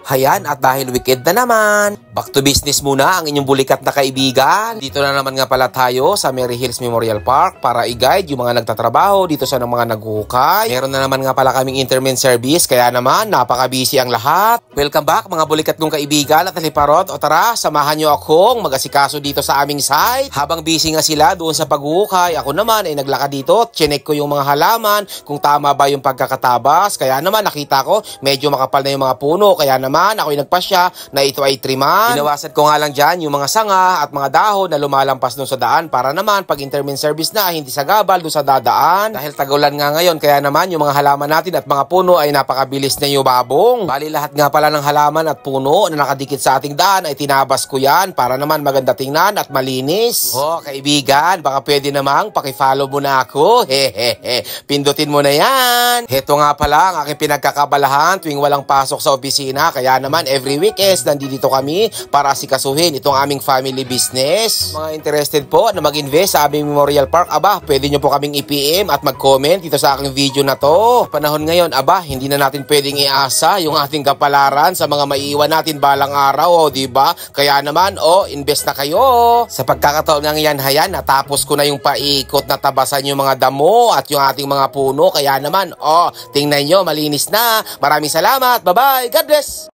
Hayan, at dahil weekend na naman, back to business muna ang inyong bulikat na kaibigan. Dito na naman nga pala tayo sa Mary Hills Memorial Park para i-guide yung mga nagtatrabaho dito sa mga naghuhukay. Meron na naman nga pala kaming interment service, kaya naman napaka-busy ang lahat. Welcome back mga bulikat kong kaibigan at haliparot. O tara, samahan nyo akong mag-asikaso dito sa aming site. Habang busy nga sila doon sa paghuhukay, ako naman ay naglakad dito. Chinek ko yung mga halaman kung tama ba yung pagkakatabas. Kaya naman nakita ko medyo makapal na yung mga puno. Kaya naman ako'y nagpasya na ito ay triman. Inawasan ko nga lang dyan yung mga sanga at mga dahon na lumalampas doon sa daan para naman pag interment service na hindi sagabal doon sa dadaan. Dahil tagulan nga ngayon kaya naman yung mga halaman natin at mga puno ay napakabilis na yung babong. Bali lahat nga pala ng halaman at puno na nakadikit sa ating daan ay tinabas ko yan para naman maganda tingnan at malinis. Oh kaibigan, baka pwede namang pakifollow mo na ako. Hehehe, pindutin mo na yan. Heto nga pala ang aking pinagkakabalahan tuwing walang pasok sa opisina. Kaya naman every weekends nandito kami para asikasuhin itong aming family business. Mga interested po na mag-invest sa aming Memorial Park, aba, pwede nyo po kaming i-PM at mag-comment dito sa aking video na to. Panahon ngayon, aba, hindi na natin pwedeng iasa yung ating kapalaran sa mga maiiwan natin balang araw, di ba? Kaya naman, invest na kayo. Sa pagkakataon ng yan, hayan, natapos ko na yung paikot na tabasan yung mga damo at yung ating mga puno. Kaya naman, tingnan nyo, malinis na. Maraming salamat. Bye-bye. God bless.